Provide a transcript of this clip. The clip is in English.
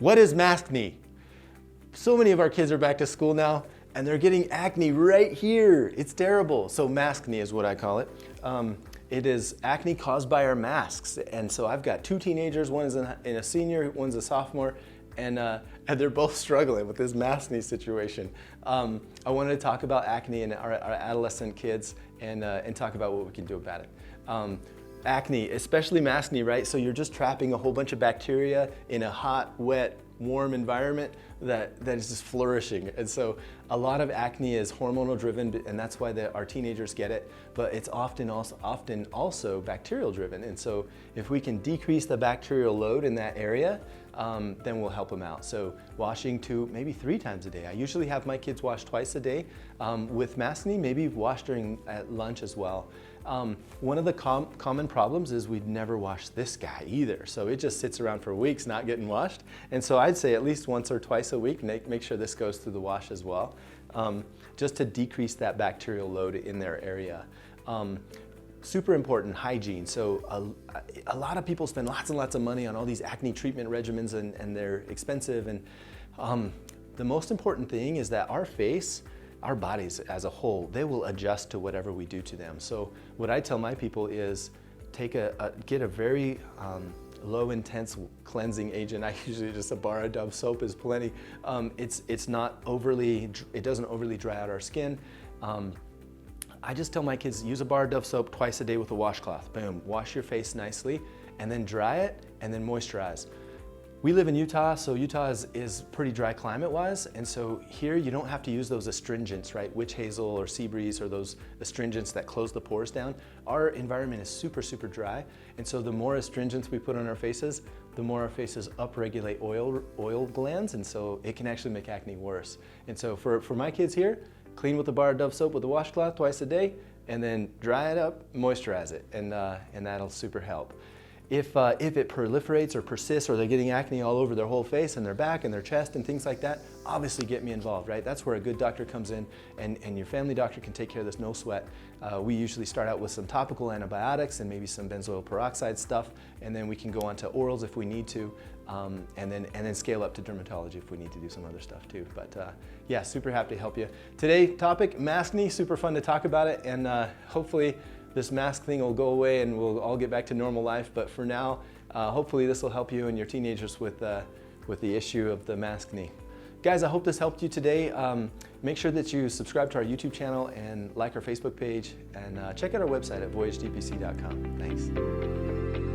what is Maskne? So many of our kids are back to school now, and they're getting acne right here. It's terrible. So Maskne is what I call it. It is acne caused by our masks. And so I've got 2 teenagers, one is a senior, one's a sophomore, and they're both struggling with this Maskne situation. I wanted to talk about acne in our adolescent kids and talk about what we can do about it. Acne, especially Maskne, right? So you're just trapping a whole bunch of bacteria in a hot, wet, warm environment that is just flourishing. And so a lot of acne is hormonal driven, and that's why our teenagers get it, but it's often also bacterial driven. And so if we can decrease the bacterial load in that area, then we'll help them out. So washing 2, maybe 3 times a day. I usually have my kids wash twice a day. With Maskne, maybe wash at lunch as well. One of the common problems is we'd never wash this guy either. So it just sits around for weeks not getting washed. And so I'd say at least once or twice a week, make sure this goes through the wash as well, just to decrease that bacterial load in their area. Super important, hygiene. So a lot of people spend lots and lots of money on all these acne treatment regimens, and they're expensive. And the most important thing is that our face, our bodies as a whole, they will adjust to whatever we do to them. So what I tell my people is get a very low intense cleansing agent. I usually just a bar of Dove soap is plenty. It doesn't overly dry out our skin. I just tell my kids, use a bar of Dove soap twice a day with a washcloth. Boom, wash your face nicely, and then dry it, and then moisturize. We live in Utah, so Utah is pretty dry climate-wise, and so here you don't have to use those astringents, right? Witch hazel or sea breeze, or those astringents that close the pores down. Our environment is super, super dry, and so the more astringents we put on our faces, the more our faces upregulate oil glands, and so it can actually make acne worse. And so for my kids here, clean with a bar of Dove soap with a washcloth twice a day, and then dry it up, moisturize it, and that'll super help. If it proliferates or persists, or they're getting acne all over their whole face and their back and their chest and things like that, obviously get me involved, right? That's where a good doctor comes in, and your family doctor can take care of this, no sweat. We usually start out with some topical antibiotics and maybe some benzoyl peroxide stuff, and then we can go on to orals if we need to, and then scale up to dermatology if we need to do some other stuff too. But yeah, super happy to help you. Today topic, Maskne, super fun to talk about it, and hopefully this mask thing will go away and we'll all get back to normal life. But for now, hopefully this will help you and your teenagers with the issue of the Maskne. Guys, I hope this helped you today. Make sure that you subscribe to our YouTube channel and like our Facebook page, and check out our website at voyagedpc.com. Thanks.